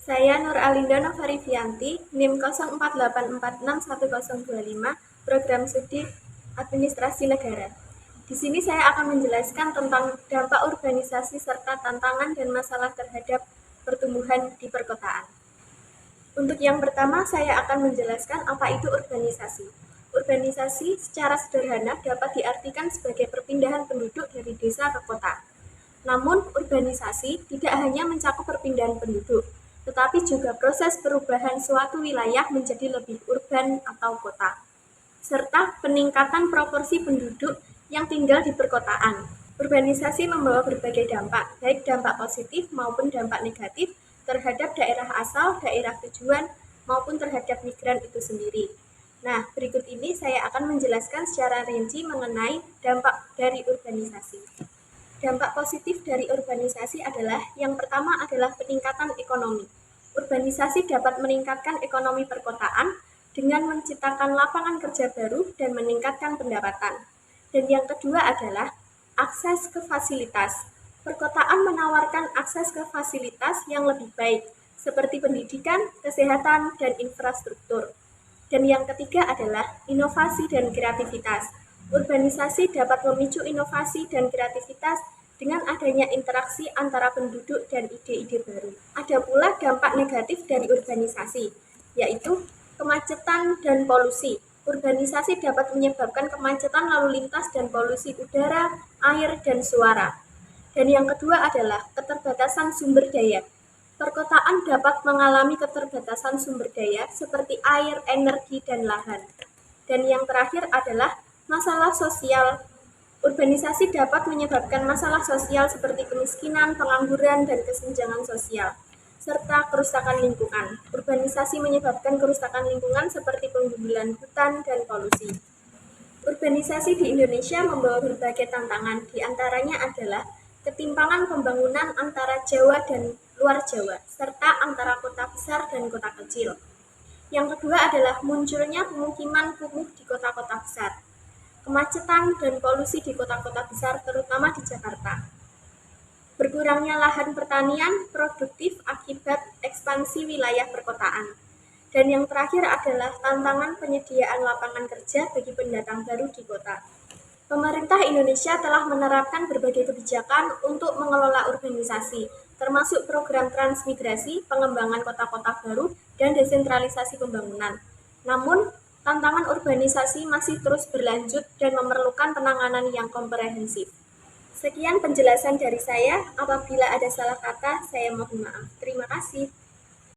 Saya Nur Alinda Novarivianti, NIM 0484610025, Program Studi Administrasi Negara. Di sini saya akan menjelaskan tentang dampak urbanisasi serta tantangan dan masalah terhadap pertumbuhan di perkotaan. Untuk yang pertama, saya akan menjelaskan apa itu urbanisasi. Urbanisasi secara sederhana dapat diartikan sebagai perpindahan penduduk dari desa ke kota. Namun, urbanisasi tidak hanya mencakup perpindahan penduduk, tetapi juga proses perubahan suatu wilayah menjadi lebih urban atau kota, serta peningkatan proporsi penduduk yang tinggal di perkotaan. Urbanisasi membawa berbagai dampak, baik dampak positif maupun dampak negatif terhadap daerah asal, daerah tujuan, maupun terhadap migran itu sendiri. Nah, berikut ini saya akan menjelaskan secara rinci mengenai dampak dari urbanisasi. Dampak positif dari urbanisasi adalah yang pertama adalah peningkatan ekonomi. Urbanisasi dapat meningkatkan ekonomi perkotaan dengan menciptakan lapangan kerja baru dan meningkatkan pendapatan. Dan yang kedua adalah akses ke fasilitas. Perkotaan menawarkan akses ke fasilitas yang lebih baik, seperti pendidikan, kesehatan, dan infrastruktur. Dan yang ketiga adalah inovasi dan kreativitas. Urbanisasi dapat memicu inovasi dan kreativitas dengan adanya interaksi antara penduduk dan ide-ide baru. Ada pula dampak negatif dari urbanisasi, yaitu kemacetan dan polusi. Urbanisasi dapat menyebabkan kemacetan lalu lintas dan polusi udara, air, dan suara. Dan yang kedua adalah keterbatasan sumber daya. Perkotaan dapat mengalami keterbatasan sumber daya seperti air, energi, dan lahan. Dan yang terakhir adalah masalah sosial. Urbanisasi dapat menyebabkan masalah sosial seperti kemiskinan, pengangguran, dan kesenjangan sosial, serta kerusakan lingkungan. Urbanisasi menyebabkan kerusakan lingkungan seperti penggundulan hutan dan polusi. Urbanisasi di Indonesia membawa berbagai tantangan, di antaranya adalah ketimpangan pembangunan antara Jawa dan luar Jawa, serta antara kota besar dan kota kecil. Yang kedua adalah munculnya pemukiman kumuh di kota-kota besar, kemacetan dan polusi di kota-kota besar, terutama di Jakarta. Berkurangnya lahan pertanian produktif akibat ekspansi wilayah perkotaan. Dan yang terakhir adalah tantangan penyediaan lapangan kerja bagi pendatang baru di kota. Pemerintah Indonesia telah menerapkan berbagai kebijakan untuk mengelola urbanisasi, termasuk program transmigrasi, pengembangan kota-kota baru, dan desentralisasi pembangunan. Namun, tantangan urbanisasi masih terus berlanjut dan memerlukan penanganan yang komprehensif. Sekian penjelasan dari saya. Apabila ada salah kata, saya mohon maaf. Terima kasih.